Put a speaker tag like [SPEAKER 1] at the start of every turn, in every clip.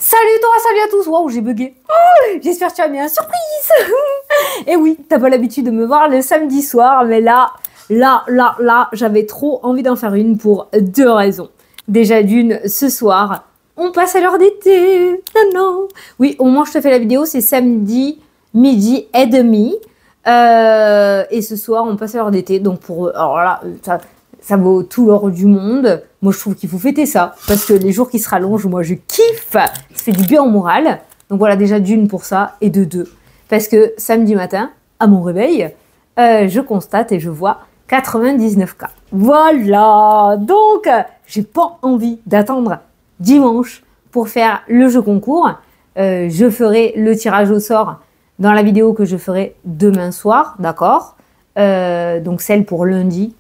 [SPEAKER 1] Salut toi, salut à tous. Waouh, j'ai bugué. Oh, j'espère que tu as bien surprise. Et oui, t'as pas l'habitude de me voir le samedi soir, mais là, j'avais trop envie d'en faire une pour deux raisons. Déjà d'une, ce soir, on passe à l'heure d'été. Non. Oui, au moment où je te fais la vidéo, c'est samedi midi et demi. Et ce soir, on passe à l'heure d'été. Donc alors là, ça vaut tout l'or du monde. Moi, je trouve qu'il faut fêter ça. Parce que les jours qui se rallongent, moi, je kiffe. Ça fait du bien au moral. Donc voilà, déjà d'une pour ça. Et de deux, parce que samedi matin, à mon réveil, je constate et je vois 99 cas. Voilà. Donc, j'ai pas envie d'attendre dimanche pour faire le jeu concours. Je ferai le tirage au sort dans la vidéo que je ferai demain soir. D'accord? Donc, celle pour lundi.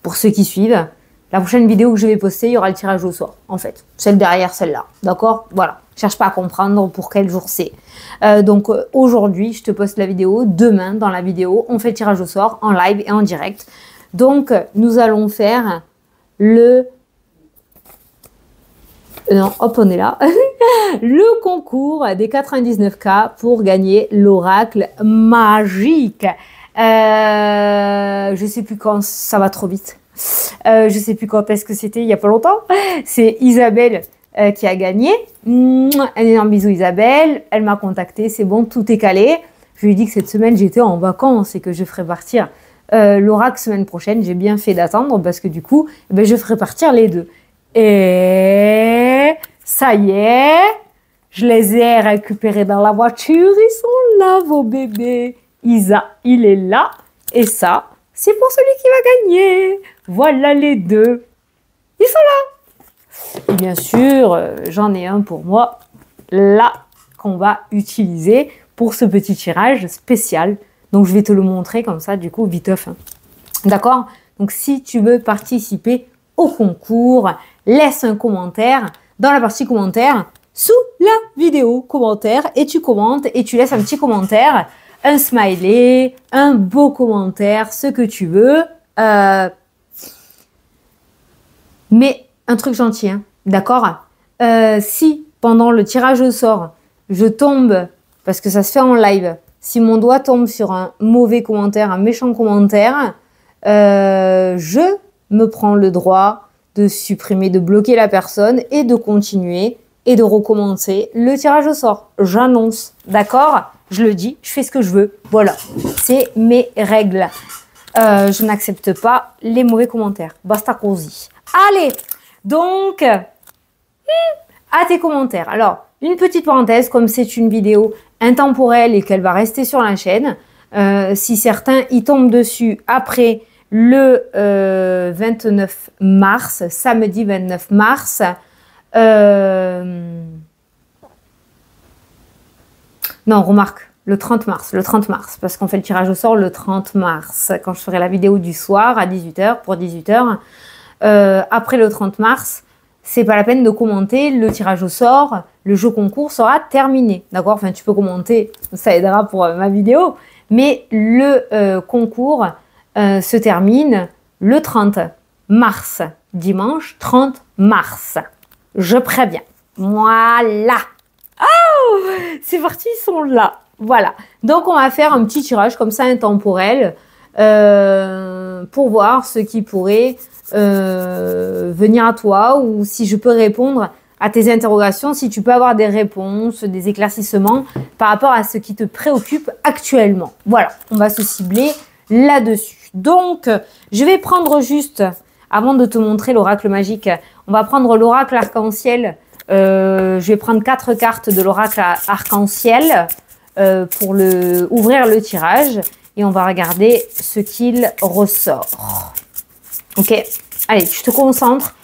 [SPEAKER 1] Pour ceux qui suivent, la prochaine vidéo que je vais poster, il y aura le tirage au sort, en fait. Celle derrière celle-là, d'accord? Voilà, cherche pas à comprendre pour quel jour c'est. Donc aujourd'hui, je te poste la vidéo. Demain, dans la vidéo, on fait le tirage au sort en live et en direct. Donc, nous allons faire le... Non, hop, on est là. Le concours des 99K pour gagner l'oracle magique. Je sais plus quand, ça va trop vite. Je sais plus quand est-ce que c'était, il y a pas longtemps. C'est Isabelle qui a gagné. Un énorme bisou Isabelle. Elle m'a contacté, c'est bon, tout est calé. Je lui ai dit que cette semaine j'étais en vacances et que je ferais partir l'oracle semaine prochaine. J'ai bien fait d'attendre parce que du coup, je ferai partir les deux. Et ça y est, je les ai récupérés dans la voiture. Ils sont là, vos bébés. Isa, il est là. Et ça, c'est pour celui qui va gagner. Voilà les deux. Ils sont là. Et bien sûr, j'en ai un pour moi, là, qu'on va utiliser pour ce petit tirage spécial. Donc, je vais te le montrer comme ça, du coup, viteuf. D'accord? Donc, si tu veux participer au concours, laisse un commentaire dans la partie commentaires sous la vidéo. Commentaire, et tu commentes et tu laisses un petit commentaire. Un smiley, un beau commentaire, ce que tu veux. Mais un truc gentil, hein, d'accord? Si pendant le tirage au sort, je tombe, parce que ça se fait en live, si mon doigt tombe sur un mauvais commentaire, un méchant commentaire, je me prends le droit de supprimer, de bloquer la personne et de continuer et de recommencer le tirage au sort. J'annonce, d'accord? Je le dis, je fais ce que je veux. Voilà, c'est mes règles. Je n'accepte pas les mauvais commentaires. Basta così. Allez, donc, à tes commentaires. Alors, une petite parenthèse, comme c'est une vidéo intemporelle et qu'elle va rester sur la chaîne, si certains y tombent dessus après le 29 mars, samedi 29 mars, non, remarque, le 30 mars, parce qu'on fait le tirage au sort le 30 mars, quand je ferai la vidéo du soir à 18h, pour 18h. Après le 30 mars, c'est pas la peine de commenter, le tirage au sort, le jeu concours sera terminé, d'accord? Enfin, tu peux commenter, ça aidera pour ma vidéo, mais le concours se termine le 30 mars, dimanche 30 mars. Je préviens. Voilà. Oh, c'est parti, ils sont là. Voilà. Donc, on va faire un petit tirage comme ça, intemporel, pour voir ce qui pourrait venir à toi ou si je peux répondre à tes interrogations, si tu peux avoir des réponses, des éclaircissements par rapport à ce qui te préoccupe actuellement. Voilà, on va se cibler là-dessus. Donc, je vais prendre juste, avant de te montrer l'oracle magique, on va prendre l'oracle arc-en-ciel. Je vais prendre 4 cartes de l'oracle arc-en-ciel pour ouvrir le tirage et on va regarder ce qu'il ressort. Ok, allez, tu te concentres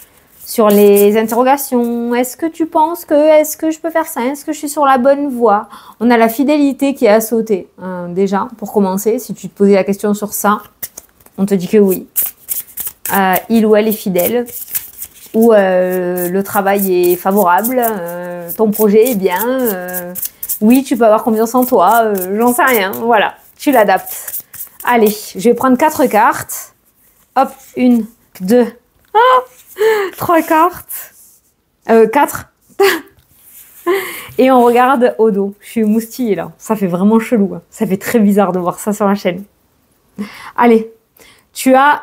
[SPEAKER 1] sur les interrogations. Est-ce que tu penses est-ce que je peux faire ça? Est-ce que je suis sur la bonne voie? On a la fidélité qui est à sauter. Déjà, pour commencer, si tu te posais la question sur ça, on te dit que oui. Il ou elle est fidèle. Ou le travail est favorable, ton projet est bien, oui, tu peux avoir confiance en toi, j'en sais rien, voilà, tu l'adaptes. Allez, je vais prendre 4 cartes. Hop, 1, 2, 3 cartes. 4. Et on regarde au dos. Je suis moustillée là. Ça fait vraiment chelou. Hein. Ça fait très bizarre de voir ça sur la chaîne. Allez, tu as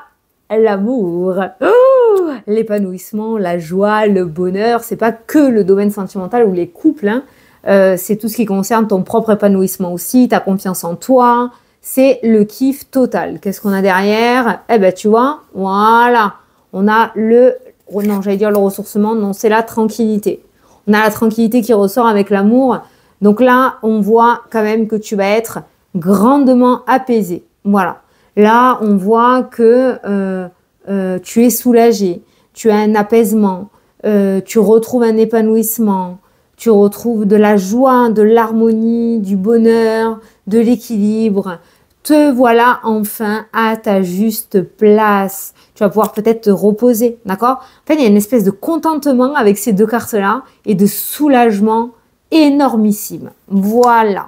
[SPEAKER 1] l'amour, oh, l'épanouissement, la joie, le bonheur. C'est pas que le domaine sentimental ou les couples. Hein. C'est tout ce qui concerne ton propre épanouissement aussi, ta confiance en toi. C'est le kiff total. Qu'est-ce qu'on a derrière? Eh ben, tu vois, voilà. On a le... Non, j'allais dire le ressourcement. Non, c'est la tranquillité. On a la tranquillité qui ressort avec l'amour. Donc là, on voit quand même que tu vas être grandement apaisé. Voilà. Là, on voit que tu es soulagé. Tu as un apaisement. Tu retrouves un épanouissement. Tu retrouves de la joie, de l'harmonie, du bonheur, de l'équilibre. Te voilà enfin à ta juste place. Tu vas pouvoir peut-être te reposer, d'accord? En fait, il y a une espèce de contentement avec ces deux cartes-là et de soulagement énormissime. Voilà.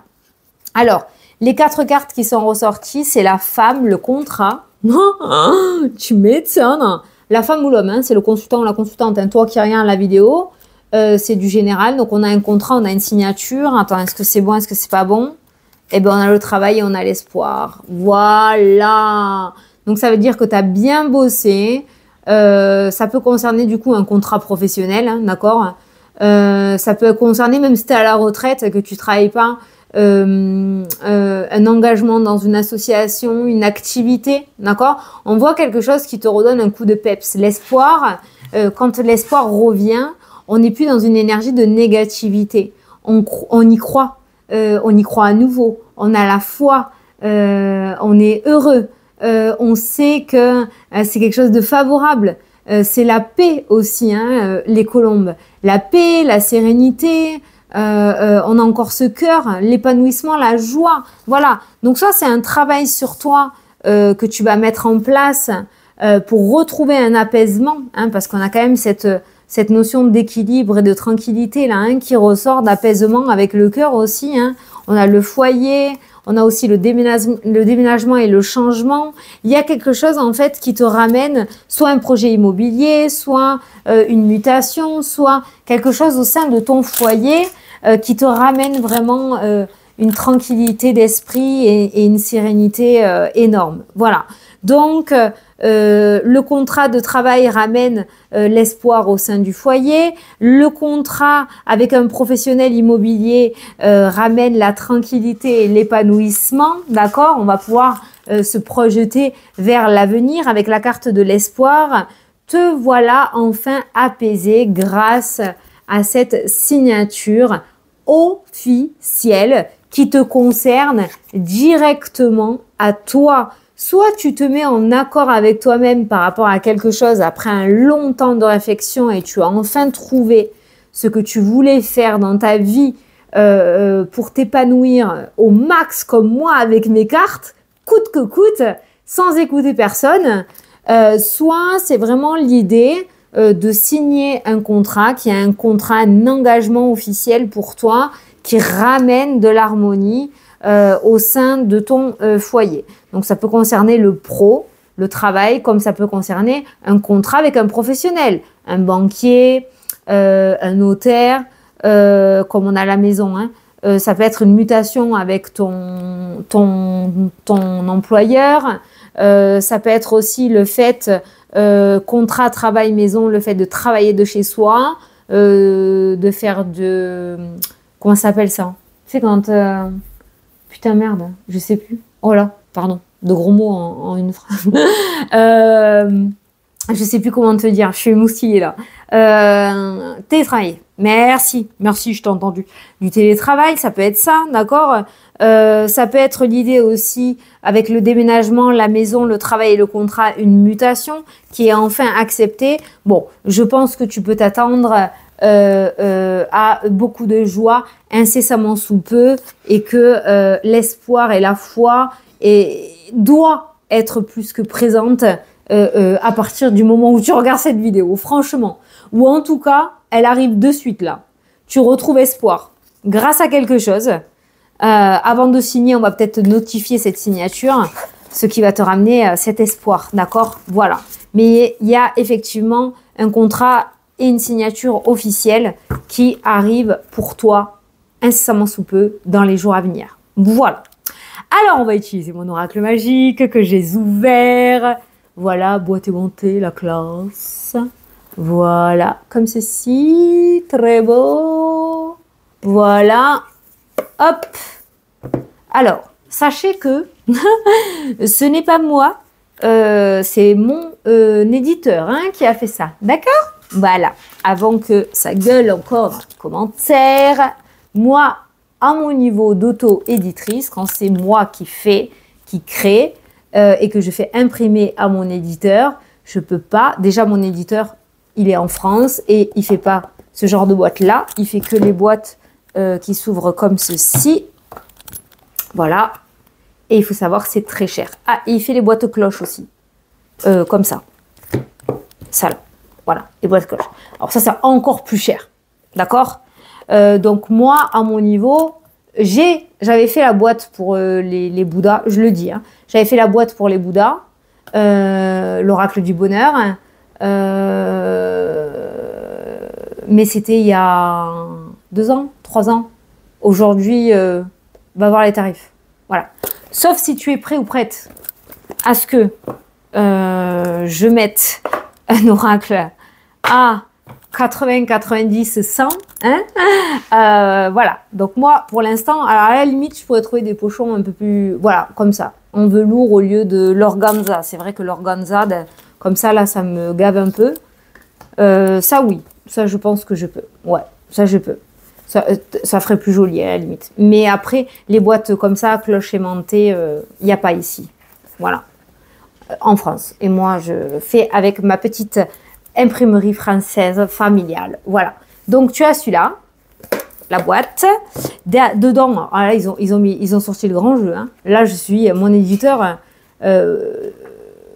[SPEAKER 1] Alors, les 4 cartes qui sont ressorties, c'est la femme, le contrat. Tu m'étonnes. La femme ou l'homme, hein, c'est le consultant ou la consultante. Hein, toi qui regardes la vidéo, c'est du général. Donc, on a un contrat, on a une signature. Attends, est-ce que c'est bon, est-ce que c'est pas bon? Eh bien, on a le travail et on a l'espoir. Voilà. Donc, ça veut dire que tu as bien bossé. Ça peut concerner du coup un contrat professionnel, hein, d'accord? Ça peut concerner, même si tu es à la retraite, que tu ne travailles pas, un engagement dans une association, une activité, d'accord? On voit quelque chose qui te redonne un coup de peps. L'espoir, quand l'espoir revient, on n'est plus dans une énergie de négativité. On y croit. On y croit à nouveau, on a la foi, on est heureux, on sait que c'est quelque chose de favorable. C'est la paix aussi, hein, les colombes. La paix, la sérénité, on a encore ce cœur, l'épanouissement, la joie. Voilà, donc ça c'est un travail sur toi que tu vas mettre en place pour retrouver un apaisement, hein, parce qu'on a quand même cette notion d'équilibre et de tranquillité là, hein, qui ressort d'apaisement avec le cœur aussi. Hein. On a le foyer, on a aussi le déménagement et le changement. Il y a quelque chose en fait qui te ramène soit un projet immobilier, soit une mutation, soit quelque chose au sein de ton foyer qui te ramène vraiment une tranquillité d'esprit et une sérénité énorme. Voilà. Donc, le contrat de travail ramène l'espoir au sein du foyer. Le contrat avec un professionnel immobilier ramène la tranquillité et l'épanouissement. D'accord? On va pouvoir se projeter vers l'avenir avec la carte de l'espoir. Te voilà enfin apaisé grâce à cette signature officielle qui te concerne directement à toi. Soit tu te mets en accord avec toi-même par rapport à quelque chose après un long temps de réflexion et tu as enfin trouvé ce que tu voulais faire dans ta vie pour t'épanouir au max comme moi avec mes cartes, coûte que coûte, sans écouter personne. Soit c'est vraiment l'idée de signer un contrat qui est un contrat, un engagement officiel pour toi qui ramène de l'harmonie au sein de ton foyer. Donc, ça peut concerner le pro, le travail, comme ça peut concerner un contrat avec un professionnel, un banquier, un notaire, comme on a à la maison. Hein. Ça peut être une mutation avec ton employeur. Ça peut être aussi le fait, contrat, travail, maison, le fait de travailler de chez soi, de faire de... Comment ça s'appelle ça? C'est quand... Putain, merde, je sais plus. Oh là, pardon, de gros mots en une phrase. Je sais plus comment te dire, je suis moustillée là. Télétravail, merci, je t'ai entendu. Du télétravail, ça peut être ça, d'accord? Ça peut être l'idée aussi, avec le déménagement, la maison, le travail et le contrat, une mutation qui est enfin acceptée. Bon, je pense que tu peux t'attendre à beaucoup de joie incessamment sous peu et que l'espoir et la foi doit être plus que présente à partir du moment où tu regardes cette vidéo, franchement. Ou en tout cas, elle arrive de suite là. Tu retrouves espoir grâce à quelque chose. Avant de signer, on va peut-être notifier cette signature, ce qui va te ramener cet espoir, d'accord? Voilà. Mais il y a effectivement un contrat et une signature officielle qui arrive pour toi incessamment sous peu dans les jours à venir. Voilà. Alors, on va utiliser mon oracle magique que j'ai ouvert. Voilà, boîte aimantée, la classe. Voilà, comme ceci. Très beau. Voilà. Hop. Alors, sachez que ce n'est pas moi. C'est mon éditeur hein, qui a fait ça. D'accord? Voilà. Avant que ça gueule encore dans les commentaires, moi, à mon niveau d'auto-éditrice, quand c'est moi qui fais, qui crée et que je fais imprimer à mon éditeur, je peux pas. Déjà, mon éditeur, il est en France et il fait pas ce genre de boîte-là. Il fait que les boîtes qui s'ouvrent comme ceci. Voilà. Et il faut savoir que c'est très cher. Ah, et il fait les boîtes aux cloches aussi. Comme ça. Ça là. Voilà, les boîtes cloches. Alors ça, c'est encore plus cher. D'accord? Donc moi, à mon niveau, j'avais fait la boîte pour les Bouddhas. Je le dis. Hein, j'avais fait la boîte pour les Bouddhas. L'oracle du bonheur. Mais c'était il y a 2 ans, 3 ans. Aujourd'hui, va voir les tarifs. Voilà. Sauf si tu es prêt ou prête à ce que je mette un oracle à 80, 90, 100. Hein voilà. Donc moi, pour l'instant, à la limite, je pourrais trouver des pochons un peu plus... Voilà, comme ça. En velours au lieu de l'organza. C'est vrai que l'organza, comme ça, là, ça me gave un peu. Ça, oui. Ça, je pense que je peux. Ouais, ça, je peux. Ça ferait plus joli à la limite. Mais après, les boîtes comme ça, cloche aimantée, il n'y a pas ici. Voilà. En France. Et moi, je fais avec ma petite imprimerie française familiale. Voilà. Donc, tu as celui-là, la boîte. Dedans, là, ils ont sorti le grand jeu. Hein. Là, je suis mon éditeur,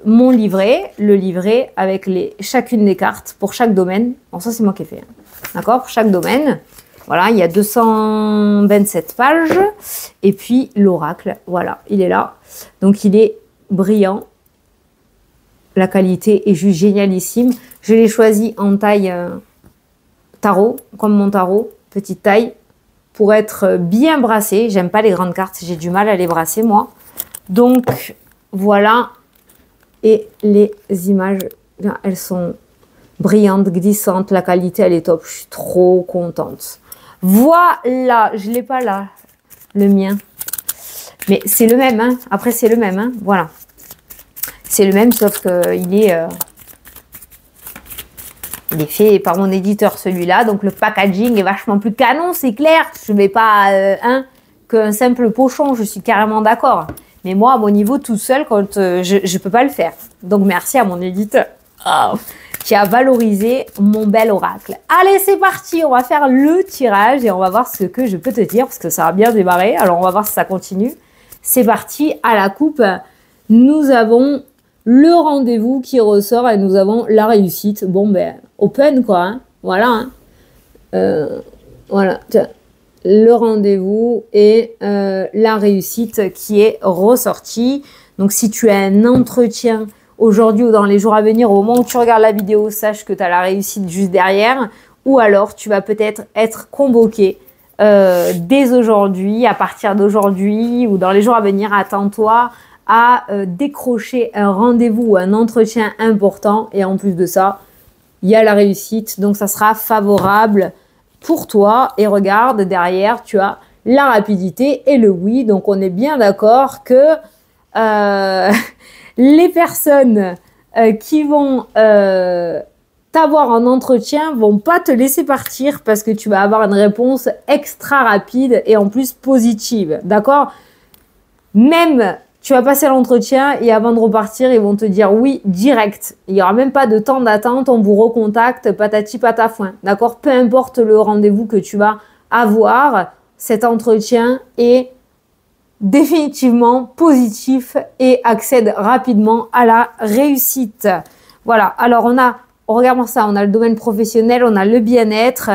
[SPEAKER 1] mon livret, le livret avec chacune des cartes pour chaque domaine. Bon, ça, c'est moi qui ai fait. Hein. D'accord? Pour chaque domaine. Voilà, il y a 227 pages. Et puis, l'oracle, voilà, il est là. Donc, il est brillant. La qualité est juste génialissime. Je l'ai choisi en taille tarot, comme mon tarot, petite taille, pour être bien brassé. J'aime pas les grandes cartes, j'ai du mal à les brasser, moi. Donc, voilà. Et les images, elles sont brillantes, glissantes. La qualité, elle est top. Je suis trop contente. Voilà, je l'ai pas là, le mien. Mais c'est le même, hein. Après, c'est le même, hein. Voilà. C'est le même, sauf qu'il est fait par mon éditeur, celui-là. Donc, le packaging est vachement plus canon, c'est clair. Je ne mets pas qu'un simple pochon, je suis carrément d'accord. Mais moi, à mon niveau, tout seul, quand je ne peux pas le faire. Donc, merci à mon éditeur qui a valorisé mon bel oracle. Allez, c'est parti, on va faire le tirage et on va voir ce que je peux te dire parce que ça a bien démarré. Alors, on va voir si ça continue. C'est parti, à la coupe, nous avons le rendez-vous qui ressort et nous avons la réussite. Bon, ben, open quoi, hein. Voilà. Hein. Voilà, tiens. Le rendez-vous et la réussite qui est ressortie. Donc, si tu as un entretien aujourd'hui ou dans les jours à venir, au moment où tu regardes la vidéo, sache que tu as la réussite juste derrière. Ou alors, tu vas peut-être être convoqué dès aujourd'hui, à partir d'aujourd'hui ou dans les jours à venir. Attends-toi à décrocher un rendez-vous ou un entretien important. Et en plus de ça, il y a la réussite. Donc, ça sera favorable pour toi. Et regarde, derrière, tu as la rapidité et le oui. Donc, on est bien d'accord que les personnes qui vont t'avoir en entretien vont pas te laisser partir parce que tu vas avoir une réponse extra rapide et en plus positive. D'accord? Même, tu vas passer l'entretien et avant de repartir, ils vont te dire oui direct. Il n'y aura même pas de temps d'attente, on vous recontacte, patati patafouin. D'accord? Peu importe le rendez-vous que tu vas avoir, cet entretien est définitivement positif et accède rapidement à la réussite. Voilà, alors on regarde ça, on a le domaine professionnel, on a le bien-être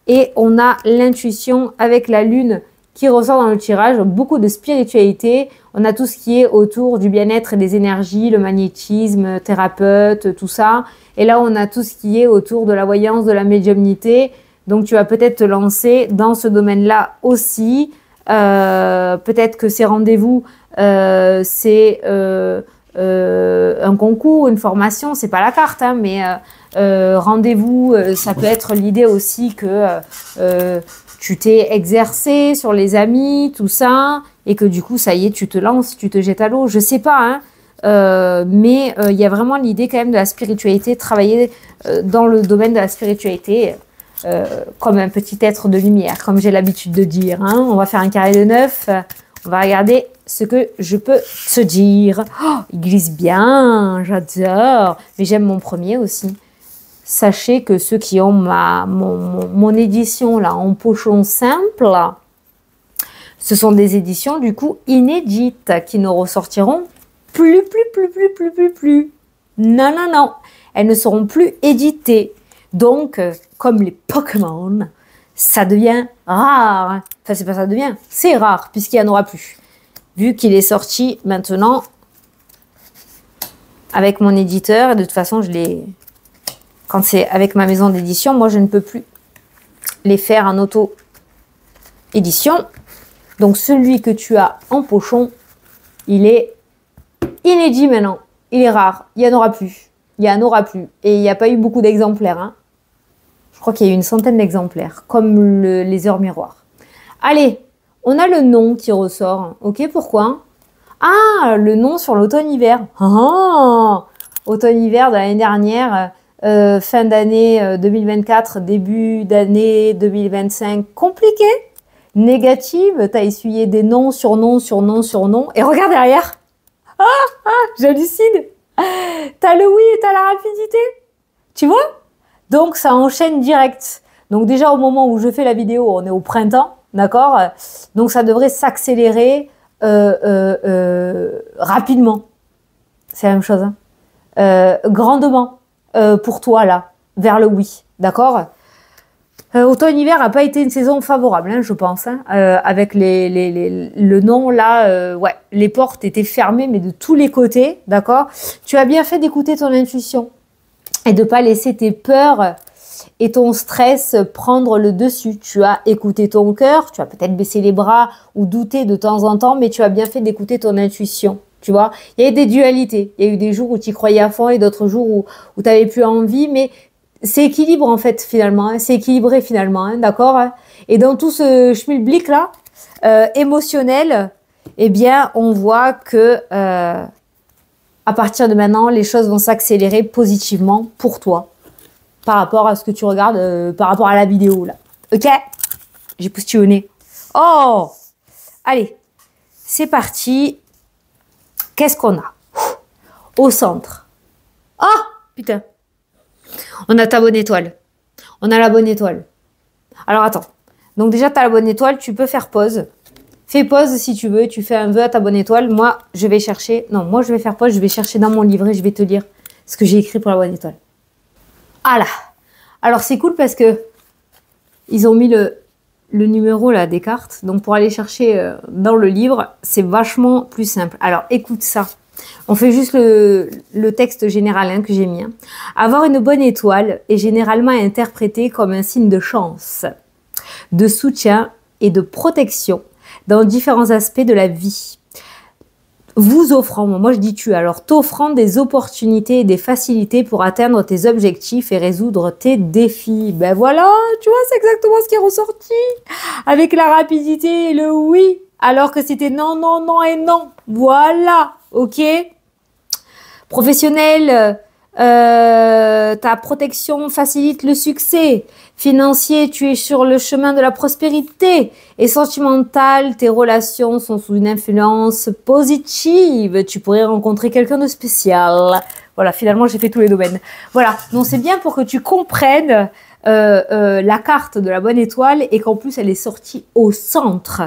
[SPEAKER 1] et on a l'intuition avec la lune qui ressort dans le tirage, beaucoup de spiritualité. On a tout ce qui est autour du bien-être et des énergies, le magnétisme, thérapeute, tout ça. Et là, on a tout ce qui est autour de la voyance, de la médiumnité, Donc, tu vas peut-être te lancer dans ce domaine-là aussi. Peut-être que ces rendez-vous, c'est un concours, une formation, c'est pas la carte, hein, mais rendez-vous, ça peut être l'idée aussi que tu t'es exercé sur les amis, tout ça, et que du coup, ça y est, tu te lances, tu te jettes à l'eau, je sais pas, hein. Mais il y a vraiment l'idée quand même de la spiritualité, travailler dans le domaine de la spiritualité comme un petit être de lumière, comme j'ai l'habitude de dire, hein. On va faire un carré de 9, on va regarder ce que je peux te dire. Oh, il glisse bien, j'adore, mais j'aime mon premier aussi. Sachez que ceux qui ont mon édition là en pochon simple, ce sont des éditions du coup inédites qui ne ressortiront plus. Non, non, non. Elles ne seront plus éditées. Donc, comme les Pokémon, ça devient rare. Enfin, c'est pas ça devient, c'est rare puisqu'il n'y en aura plus. Vu qu'il est sorti maintenant avec mon éditeur, et de toute façon, je l'ai... Quand c'est avec ma maison d'édition, moi, je ne peux plus les faire en auto-édition. Donc, celui que tu as en pochon, il est inédit maintenant. Il est rare. Il n'y en aura plus. Il n'y en aura plus. Et il n'y a pas eu beaucoup d'exemplaires. Hein. Je crois qu'il y a eu une centaine d'exemplaires, comme les heures miroirs. Allez, on a le nom qui ressort. Ok, pourquoi? Ah, le nom sur l'automne-hiver. Ah, automne-hiver de l'année dernière, fin d'année 2024, début d'année 2025. Compliqué, négative. Tu as essuyé des noms sur noms sur noms sur noms. Et regarde derrière. J'hallucine. T'as le oui et t'as la rapidité. Tu vois? Donc, ça enchaîne direct. Donc, déjà, au moment où je fais la vidéo, on est au printemps, d'accord? Donc, ça devrait s'accélérer rapidement. C'est la même chose. Hein. Grandement pour toi, là, vers le oui, d'accord? Automne-hiver n'a pas été une saison favorable, hein, je pense. Hein, avec le nom, là, ouais, les portes étaient fermées, mais de tous les côtés, d'accord? Tu as bien fait d'écouter ton intuition et de ne pas laisser tes peurs et ton stress prendre le dessus. Tu as écouté ton cœur, tu as peut-être baissé les bras ou douté de temps en temps, mais tu as bien fait d'écouter ton intuition. Tu vois, il y a eu des dualités. Il y a eu des jours où tu y croyais à fond et d'autres jours où tu n'avais plus envie, mais c'est équilibre en fait finalement, hein, c'est équilibré finalement, hein, d'accord? Et dans tout ce schmilblick là, émotionnel, eh bien on voit que à partir de maintenant, les choses vont s'accélérer positivement pour toi par rapport à ce que tu regardes, par rapport à la vidéo là. Ok? J'ai postillonné. Oh! Allez, c'est parti. Qu'est-ce qu'on a? Au centre. Ah! Putain. On a ta bonne étoile. On a la bonne étoile. Alors, attends. Donc, déjà, tu as la bonne étoile. Tu peux faire pause. Fais pause si tu veux. Tu fais un vœu à ta bonne étoile. Moi, je vais chercher... Non, moi, je vais faire pause. Je vais chercher dans mon livret. Je vais te lire ce que j'ai écrit pour la bonne étoile. Ah là. Alors, c'est cool parce que ils ont mis le numéro là des cartes. Donc, pour aller chercher dans le livre, c'est vachement plus simple. Alors, écoute ça. On fait juste le texte général hein, que j'ai mis. Hein. Avoir une bonne étoile est généralement interprété comme un signe de chance, de soutien et de protection dans différents aspects de la vie. Vous offrant, moi je dis tu, alors t'offrant des opportunités et des facilités pour atteindre tes objectifs et résoudre tes défis. Ben voilà, tu vois, c'est exactement ce qui est ressorti. Avec la rapidité et le oui, alors que c'était non, non, non et non. Voilà. Ok, professionnel, ta protection facilite le succès. Financier, tu es sur le chemin de la prospérité. Et sentimental, tes relations sont sous une influence positive. Tu pourrais rencontrer quelqu'un de spécial. Voilà, finalement, j'ai fait tous les domaines. Voilà, donc c'est bien pour que tu comprennes la carte de la bonne étoile et qu'en plus, elle est sortie au centre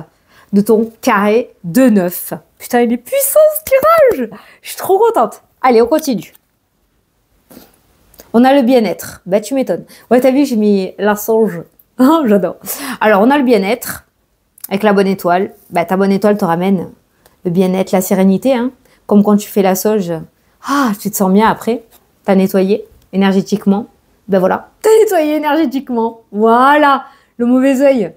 [SPEAKER 1] de ton carré de 9. Putain, il est puissant ce tirage. Je suis trop contente. Allez, on continue. On a le bien-être. Bah, tu m'étonnes. Ouais, t'as vu, j'ai mis la sauge. Oh, j'adore. Alors, on a le bien-être avec la bonne étoile. Bah, ta bonne étoile te ramène le bien-être, la sérénité. Hein. Comme quand tu fais la sauge. Ah, tu te sens bien après. T'as nettoyé énergétiquement. Ben voilà, t'as nettoyé énergétiquement. Voilà, le mauvais œil.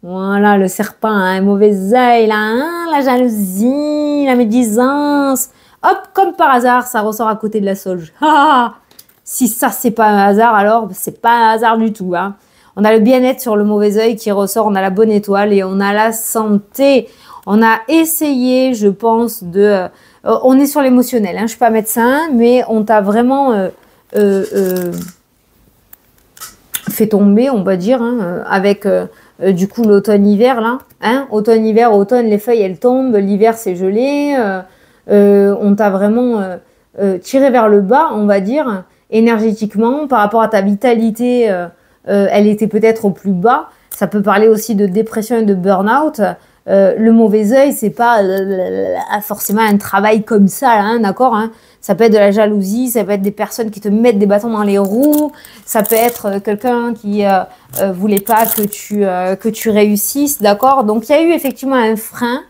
[SPEAKER 1] Voilà, le serpent, un mauvais œil, là, hein, la jalousie, la médisance. Hop, comme par hasard, ça ressort à côté de la sauge. Si ça, c'est pas un hasard, alors c'est pas un hasard du tout. Hein. On a le bien-être sur le mauvais œil qui ressort, on a la bonne étoile et on a la santé. On a essayé, je pense, de... on est sur l'émotionnel, hein, je suis pas médecin, mais on t'a vraiment fait tomber, on va dire, hein, avec... du coup, l'automne-hiver, là, hein, automne-hiver, automne, les feuilles, elles tombent, l'hiver, c'est gelé, on t'a vraiment tiré vers le bas, on va dire, énergétiquement, par rapport à ta vitalité, elle était peut-être au plus bas, ça peut parler aussi de dépression et de burn-out, le mauvais œil, c'est pas forcément un travail comme ça, hein, d'accord, hein. Ça peut être de la jalousie, ça peut être des personnes qui te mettent des bâtons dans les roues, ça peut être quelqu'un qui voulait pas que tu réussisses, d'accord. Donc il y a eu effectivement un frein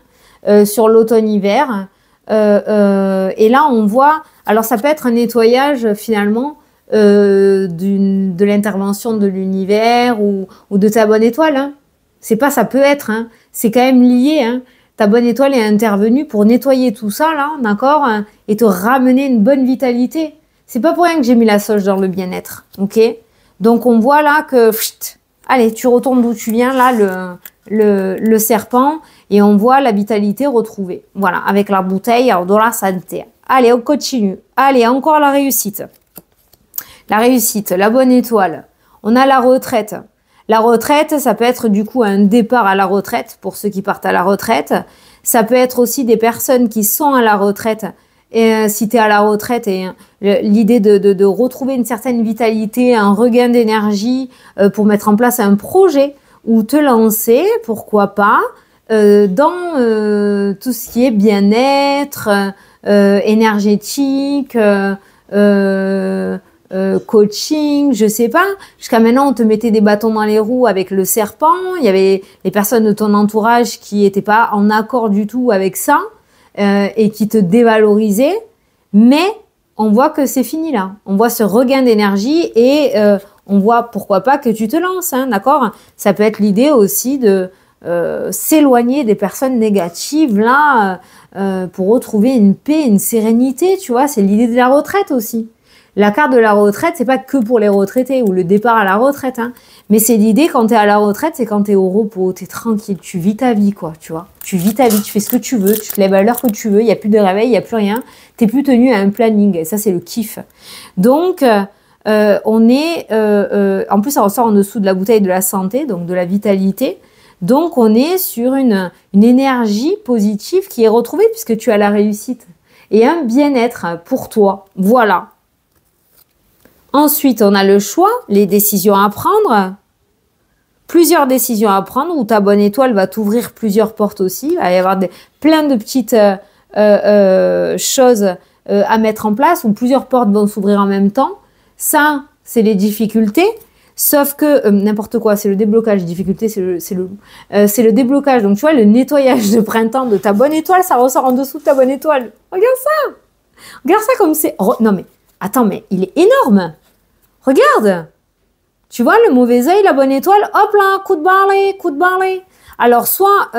[SPEAKER 1] sur l'automne-hiver, et là on voit, alors ça peut être un nettoyage finalement de l'intervention de l'univers ou de ta bonne étoile, hein. C'est pas, ça peut être, hein. C'est quand même lié, hein. Ta bonne étoile est intervenue pour nettoyer tout ça, là, d'accord, hein, et te ramener une bonne vitalité. C'est pas pour rien que j'ai mis la sauge dans le bien-être, ok? Donc, on voit là que, allez, tu retournes d'où tu viens, là, le serpent, et on voit la vitalité retrouvée. Voilà, avec la bouteille, alors, dans la santé. Allez, on continue. Allez, encore la réussite. La réussite, la bonne étoile. On a la retraite. La retraite, ça peut être du coup un départ à la retraite pour ceux qui partent à la retraite. Ça peut être aussi des personnes qui sont à la retraite. Et si tu es à la retraite, et l'idée de retrouver une certaine vitalité, un regain d'énergie pour mettre en place un projet ou te lancer, pourquoi pas, dans tout ce qui est bien-être, énergétique, coaching, je sais pas. Jusqu'à maintenant, on te mettait des bâtons dans les roues avec le serpent. Il y avait les personnes de ton entourage qui étaient pas en accord du tout avec ça et qui te dévalorisaient. Mais on voit que c'est fini là. On voit ce regain d'énergie et on voit pourquoi pas que tu te lances, hein, d'accord? Ça peut être l'idée aussi de s'éloigner des personnes négatives là pour retrouver une paix, une sérénité, tu vois. C'est l'idée de la retraite aussi. La carte de la retraite, c'est pas que pour les retraités ou le départ à la retraite, hein. Mais c'est l'idée quand t'es à la retraite, c'est quand t'es au repos, t'es tranquille, tu vis ta vie, quoi, tu vois. Tu vis ta vie, tu fais ce que tu veux, tu te lèves à l'heure que tu veux, il y a plus de réveil, il y a plus rien, t'es plus tenu à un planning. Et ça, c'est le kiff. Donc, on est, en plus, ça ressort en dessous de la bouteille de la santé, donc de la vitalité. Donc, on est sur une énergie positive qui est retrouvée puisque tu as la réussite et un bien-être pour toi. Voilà. Ensuite, on a le choix, les décisions à prendre. Plusieurs décisions à prendre où ta bonne étoile va t'ouvrir plusieurs portes aussi. Il va y avoir plein de petites choses à mettre en place où plusieurs portes vont s'ouvrir en même temps. Ça, c'est les difficultés. Sauf que, n'importe quoi, c'est le déblocage. Difficulté, c'est le déblocage. Donc, tu vois, le nettoyage de printemps de ta bonne étoile, ça ressort en dessous de ta bonne étoile. Regarde ça. Regarde ça comme c'est... Oh, non, mais... Attends, mais il est énorme. Regarde. Tu vois, le mauvais œil, la bonne étoile, hop là, coup de balai, coup de balai. Alors, soit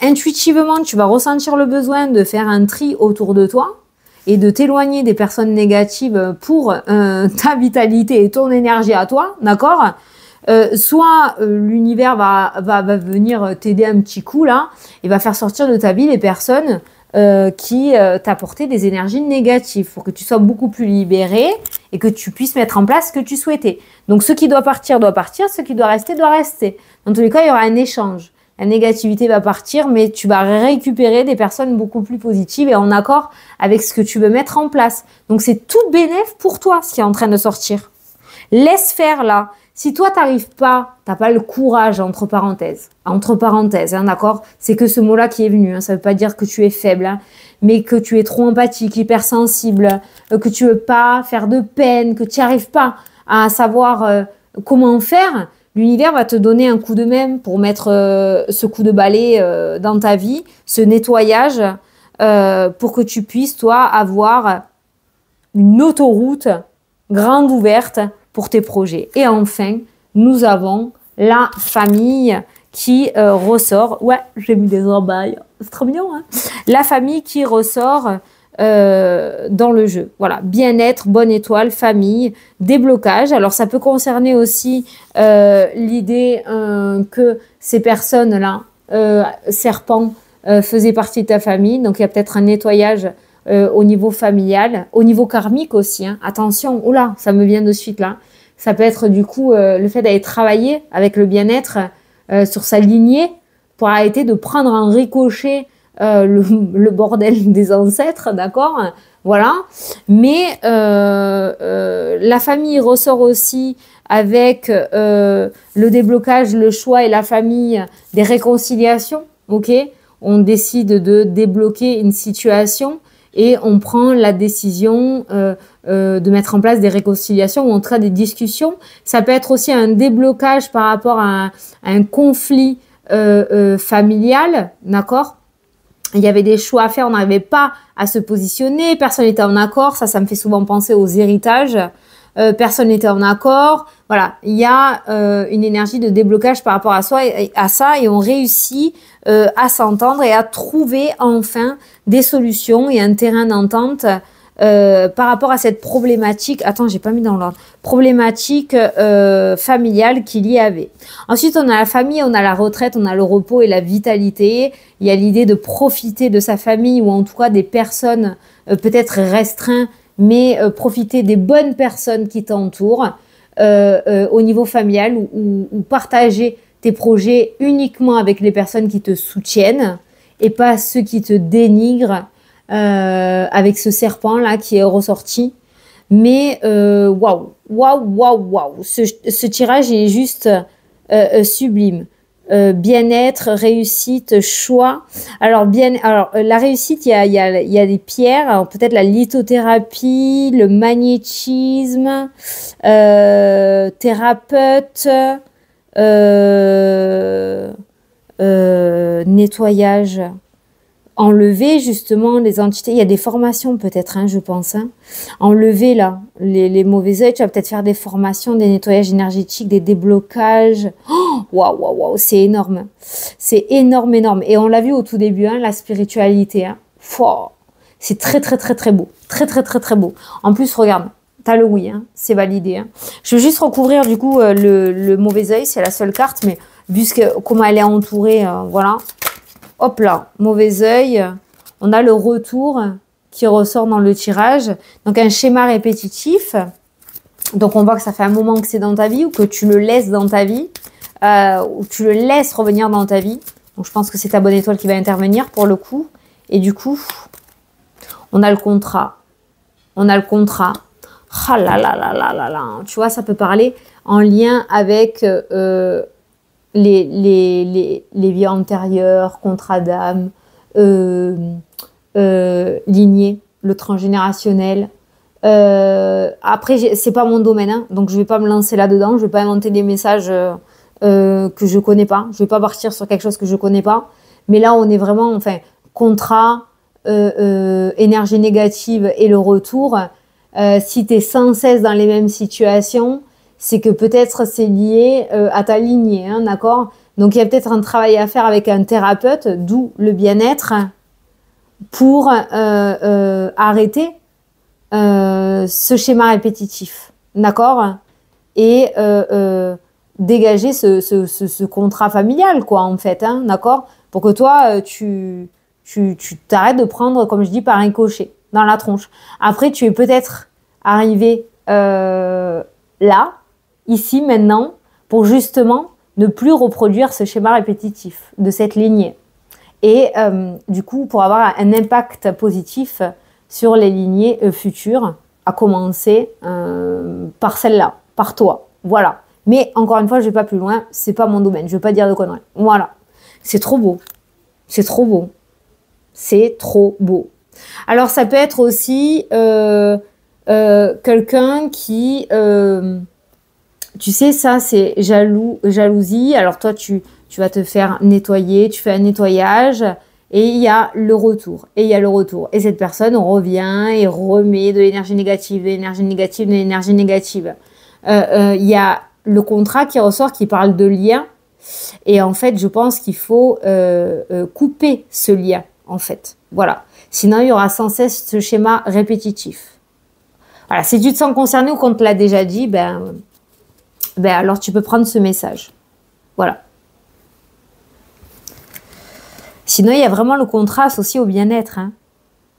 [SPEAKER 1] intuitivement, tu vas ressentir le besoin de faire un tri autour de toi et de t'éloigner des personnes négatives pour ta vitalité et ton énergie à toi, d'accord? Soit l'univers va venir t'aider un petit coup là et va faire sortir de ta vie les personnes qui t'apportaient des énergies négatives pour que tu sois beaucoup plus libéré et que tu puisses mettre en place ce que tu souhaitais. Donc, ce qui doit partir, ce qui doit rester, doit rester. Dans tous les cas, il y aura un échange. La négativité va partir, mais tu vas récupérer des personnes beaucoup plus positives et en accord avec ce que tu veux mettre en place. Donc, c'est tout bénéf pour toi, ce qui est en train de sortir. Laisse faire là. Si toi, t'arrives pas, t'as pas le courage, entre parenthèses, hein, d'accord? C'est que ce mot-là qui est venu, hein, ça veut pas dire que tu es faible, hein, mais que tu es trop empathique, hypersensible, que tu veux pas faire de peine, que tu n'y arrives pas à savoir comment faire, l'univers va te donner un coup de main pour mettre ce coup de balai dans ta vie, ce nettoyage, pour que tu puisses, toi, avoir une autoroute grande ouverte pour tes projets. Et enfin, nous avons la famille qui ressort. Ouais, j'ai mis des embailles. C'est trop mignon, hein. La famille qui ressort dans le jeu. Voilà, bien-être, bonne étoile, famille, déblocage. Alors, ça peut concerner aussi l'idée que ces personnes-là, serpents, faisaient partie de ta famille. Donc, il y a peut-être un nettoyage au niveau familial, au niveau karmique aussi. Hein. Attention, oula, ça me vient de suite là. Ça peut être du coup le fait d'aller travailler avec le bien-être sur sa lignée pour arrêter de prendre en ricochet le bordel des ancêtres, d'accord? Voilà. Mais la famille ressort aussi avec le déblocage, le choix et la famille des réconciliations, ok? On décide de débloquer une situation et on prend la décision de mettre en place des réconciliations ou en tout cas des discussions. Ça peut être aussi un déblocage par rapport à un conflit familial, d'accord? Il y avait des choix à faire, on n'arrivait pas à se positionner, personne n'était en accord, ça me fait souvent penser aux héritages, personne n'était en accord, voilà, il y a une énergie de déblocage par rapport à ça et on réussit à s'entendre et à trouver enfin des solutions et un terrain d'entente par rapport à cette problématique, attends, j'ai pas mis dans l'ordre, problématique familiale qu'il y avait. Ensuite, on a la famille, on a la retraite, on a le repos et la vitalité. Il y a l'idée de profiter de sa famille ou en tout cas des personnes peut-être restreintes, mais profiter des bonnes personnes qui t'entourent au niveau familial ou partager tes projets uniquement avec les personnes qui te soutiennent et pas ceux qui te dénigrent. Avec ce serpent là qui est ressorti, mais waouh, ce tirage est juste sublime. Bien-être, réussite, choix. Alors la réussite, il y a des pierres, peut-être la lithothérapie, le magnétisme, thérapeute, nettoyage. Enlever justement les entités, il y a des formations peut-être, hein, je pense. Hein. Enlever là les mauvais œils, tu vas peut-être faire des formations, des nettoyages énergétiques, des déblocages. Waouh, c'est énorme. C'est énorme. Et on l'a vu au tout début, hein, la spiritualité. Hein. C'est très beau. Très beau. En plus, regarde, t'as le oui, hein, c'est validé. Hein. Je veux juste recouvrir du coup le mauvais œil, c'est la seule carte, mais vu comment elle est entourée, voilà. Hop là, mauvais œil, on a le retour qui ressort dans le tirage. Donc un schéma répétitif. Donc on voit que ça fait un moment que c'est dans ta vie ou que tu le laisses dans ta vie, ou tu le laisses revenir dans ta vie. Donc je pense que c'est ta bonne étoile qui va intervenir pour le coup. Et du coup, on a le contrat. Ah là là. Tu vois, ça peut parler en lien avec les vies antérieures, contrat d'âme, lignée, le transgénérationnel. Après, c'est pas mon domaine, hein, donc je vais pas me lancer là-dedans. Je vais pas inventer des messages que je connais pas. Je vais pas partir sur quelque chose que je connais pas. Mais là, on est vraiment, enfin, contrat, énergie négative et le retour. Si tu es sans cesse dans les mêmes situations, c'est que peut-être c'est lié à ta lignée, hein, d'accord? Donc il y a peut-être un travail à faire avec un thérapeute, d'où le bien-être, pour arrêter ce schéma répétitif, d'accord? Et dégager ce contrat familial, quoi, en fait, hein, d'accord? Pour que toi, tu t'arrêtes de prendre, comme je dis, par un ricochet dans la tronche. Après, tu es peut-être arrivé là, ici, maintenant, pour justement ne plus reproduire ce schéma répétitif de cette lignée. Et du coup, pour avoir un impact positif sur les lignées futures, à commencer par celle-là, par toi. Voilà. Mais encore une fois, je ne vais pas plus loin, c'est pas mon domaine, je ne vais pas dire de conneries. Voilà. C'est trop beau. C'est trop beau. C'est trop beau. Alors, ça peut être aussi quelqu'un qui... tu sais, ça, c'est jalousie. Alors, toi, tu vas te faire nettoyer, tu fais un nettoyage Et il y a le retour. Et il y a le retour. Et cette personne revient et remet de l'énergie négative, de l'énergie négative, de l'énergie négative. Il y a le contrat qui ressort, qui parle de lien. Et en fait, je pense qu'il faut couper ce lien, en fait. Voilà. Sinon, il y aura sans cesse ce schéma répétitif. Voilà. Si tu te sens concerné ou qu'on te l'a déjà dit, ben alors tu peux prendre ce message. Voilà. Sinon, il y a vraiment le contrat associé au bien-être, hein,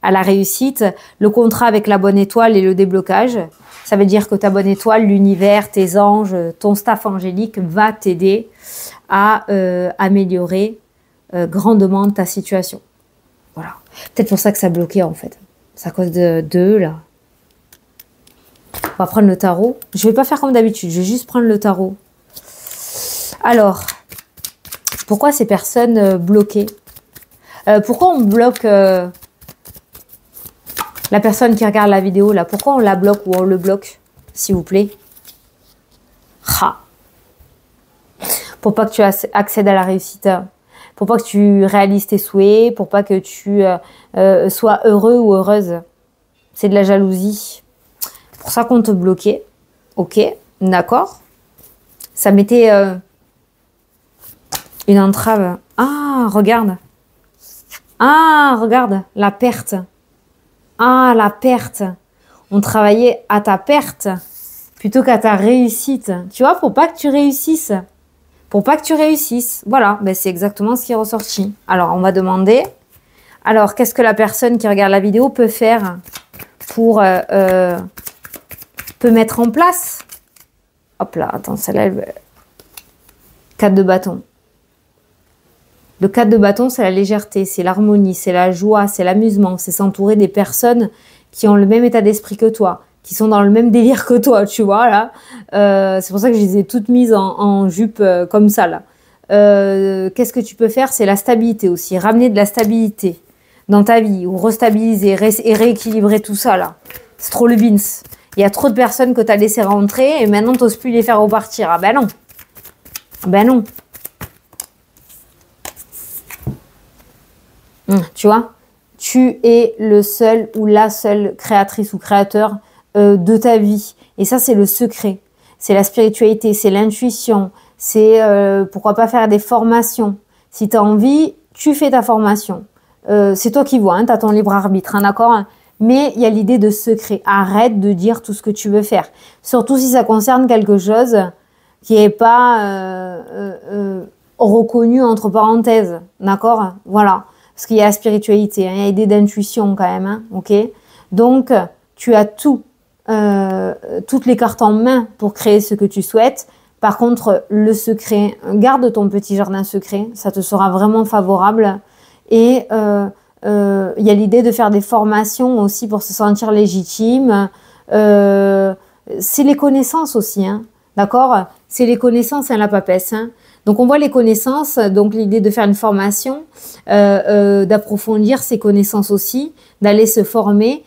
[SPEAKER 1] à la réussite. Le contrat avec la bonne étoile et le déblocage. Ça veut dire que ta bonne étoile, l'univers, tes anges, ton staff angélique va t'aider à améliorer grandement ta situation. Voilà. Peut-être pour ça que ça bloquait en fait. C'est à cause de là. On va prendre le tarot. Je ne vais pas faire comme d'habitude. Je vais juste prendre le tarot. Alors, pourquoi ces personnes bloquées? Pourquoi on bloque la personne qui regarde la vidéo là? Pourquoi on la bloque ou on le bloque, s'il vous plaît? Pour pas que tu accèdes à la réussite, pour pas que tu réalises tes souhaits, pour pas que tu sois heureux ou heureuse. C'est de la jalousie. Pour ça qu'on te bloquait. Ok, d'accord. Ça mettait une entrave. Ah, regarde. Ah, regarde, la perte. Ah, la perte. On travaillait à ta perte plutôt qu'à ta réussite. Tu vois, pour pas que tu réussisses. Pour pas que tu réussisses. Voilà, ben c'est exactement ce qui est ressorti. Alors, on va demander. Alors, qu'est-ce que la personne qui regarde la vidéo peut faire pour... peut mettre en place? Hop là, attends, celle-là... 4 de bâton. Le 4 de bâton, c'est la légèreté, c'est l'harmonie, c'est la joie, c'est l'amusement, c'est s'entourer des personnes qui ont le même état d'esprit que toi, qui sont dans le même délire que toi, tu vois, là. C'est pour ça que je les ai toutes mises en jupe comme ça, là. Qu'est-ce que tu peux faire? C'est la stabilité aussi, ramener de la stabilité dans ta vie, ou restabiliser et rééquilibrer tout ça, là. C'est trop le bins. Il y a trop de personnes que tu as laissé rentrer et maintenant tu n'oses plus les faire repartir. Ah ben non. Ben non. Tu vois, tu es le seul ou la seule créatrice ou créateur de ta vie. Et ça, c'est le secret. C'est la spiritualité, c'est l'intuition. C'est pourquoi pas faire des formations. Si tu as envie, tu fais ta formation. C'est toi qui vois, hein, tu as ton libre arbitre, hein, d'accord? Mais il y a l'idée de secret. Arrête de dire tout ce que tu veux faire. Surtout si ça concerne quelque chose qui n'est pas reconnu entre parenthèses. D'accord? Voilà. Parce qu'il y a la spiritualité, hein, il y a l'idée d'intuition quand même. Hein, ok? Donc, tu as toutes les cartes en main pour créer ce que tu souhaites. Par contre, le secret, garde ton petit jardin secret. Ça te sera vraiment favorable. Et il y a l'idée de faire des formations aussi pour se sentir légitime. C'est les connaissances aussi, hein, d'accord? C'est les connaissances, hein, la papesse. Hein. Donc, on voit les connaissances, donc l'idée de faire une formation, d'approfondir ses connaissances aussi, d'aller se former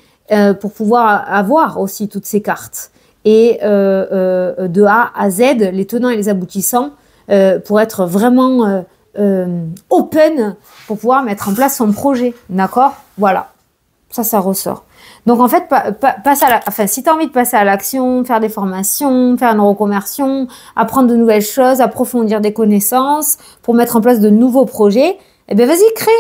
[SPEAKER 1] pour pouvoir avoir aussi toutes ces cartes. Et de A à Z, les tenants et les aboutissants, pour être vraiment open, pour pouvoir mettre en place son projet. D'accord? Voilà. Ça ressort. Donc, en fait, si tu as envie de passer à l'action, faire des formations, faire une reconversion, apprendre de nouvelles choses, approfondir des connaissances, pour mettre en place de nouveaux projets, eh bien, vas-y, crée.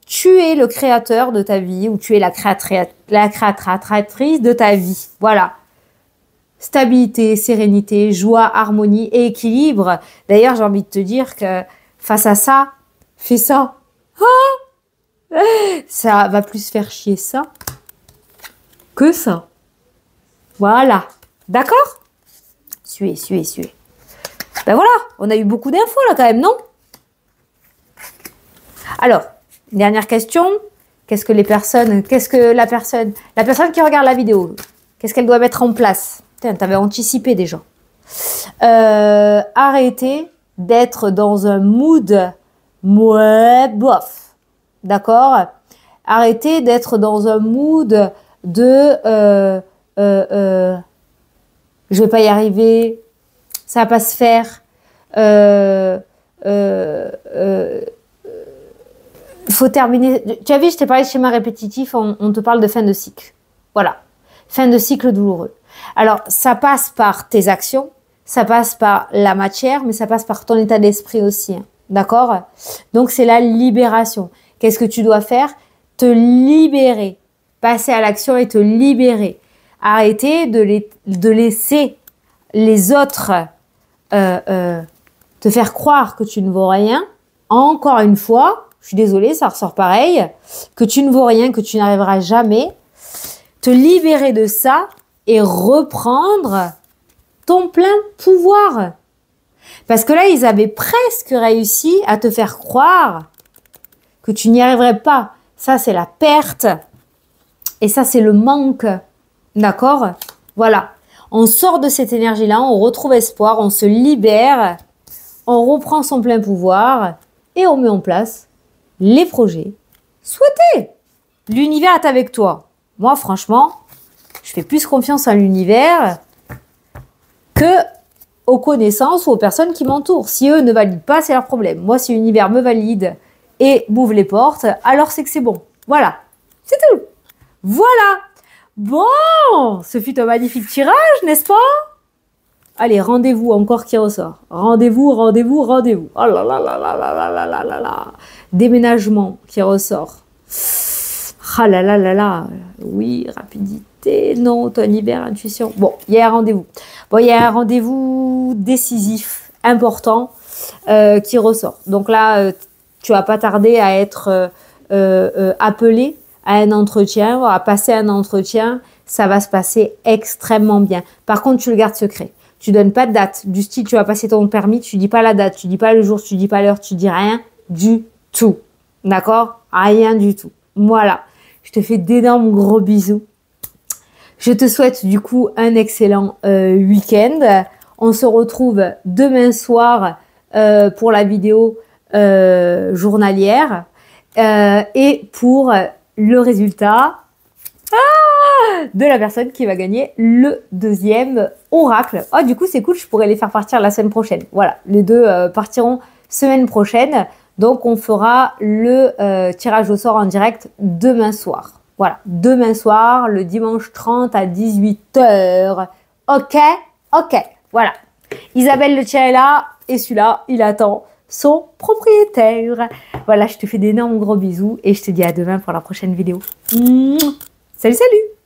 [SPEAKER 1] Tu es le créateur de ta vie ou tu es la créatrice de ta vie. Voilà. Stabilité, sérénité, joie, harmonie et équilibre. D'ailleurs, j'ai envie de te dire que face à ça, fais ça. Ça va plus faire chier ça que ça. Voilà. D'accord? Suez. Ben voilà, on a eu beaucoup d'infos là quand même, non? Alors, dernière question. Qu'est-ce que la personne qui regarde la vidéo, qu'est-ce qu'elle doit mettre en place? Putain, t'avais anticipé déjà. Arrêtez d'être dans un mood bof. D'accord? Arrêtez d'être dans un mood de je vais pas y arriver, ça va pas se faire. faut terminer. Tu as vu, je t'ai parlé de schéma répétitif, on te parle de fin de cycle. Voilà. Fin de cycle douloureux. Alors, ça passe par tes actions, ça passe par la matière, mais ça passe par ton état d'esprit aussi. Hein. D'accord? Donc, c'est la libération. Qu'est-ce que tu dois faire? Te libérer. Passer à l'action et te libérer. Arrêter de laisser les autres te faire croire que tu ne vaux rien. Encore une fois, je suis désolée, ça ressort pareil, que tu ne vaux rien, que tu n'arriveras jamais. Te libérer de ça et reprendre ton plein pouvoir. Parce que là, ils avaient presque réussi à te faire croire que tu n'y arriverais pas. Ça, c'est la perte. Et ça, c'est le manque. D'accord? Voilà. On sort de cette énergie-là, on retrouve espoir, on se libère, on reprend son plein pouvoir et on met en place les projets souhaités. L'univers est avec toi. Moi, franchement, je fais plus confiance à l'univers que aux connaissances ou aux personnes qui m'entourent. Si eux ne valident pas, c'est leur problème. Moi, si l'univers me valide et m'ouvre les portes, alors c'est que c'est bon. Voilà, c'est tout. Voilà. Bon, ce fut un magnifique tirage, n'est-ce pas? Allez, rendez-vous encore qui ressort. Rendez-vous, rendez-vous, rendez-vous. Oh là là là là là là là là là là. Déménagement qui ressort. Ah là là là là. Oui, rapidité. Non, automne, hiver, intuition. Bon, il y a un rendez-vous. Bon, il y a un rendez-vous décisif, important, qui ressort. Donc là, tu vas pas tarder à être appelé à un entretien, à passer un entretien. Ça va se passer extrêmement bien. Par contre, tu le gardes secret. Tu donnes pas de date. Du style, tu vas passer ton permis, tu dis pas la date, tu dis pas le jour, tu dis pas l'heure, tu dis rien du tout. D'accord? Rien du tout. Voilà. Je te fais d'énormes gros bisous. Je te souhaite du coup un excellent week-end. On se retrouve demain soir pour la vidéo journalière et pour le résultat de la personne qui va gagner le deuxième oracle. Oh, du coup, c'est cool, je pourrais les faire partir la semaine prochaine. Voilà, les deux partiront semaine prochaine. Donc, on fera le tirage au sort en direct demain soir. Voilà, demain soir, le dimanche 30 à 18 h. Ok, ok, voilà. Isabelle, le tien est là et celui-là, il attend son propriétaire. Voilà, je te fais d'énormes gros bisous et je te dis à demain pour la prochaine vidéo. Salut, salut!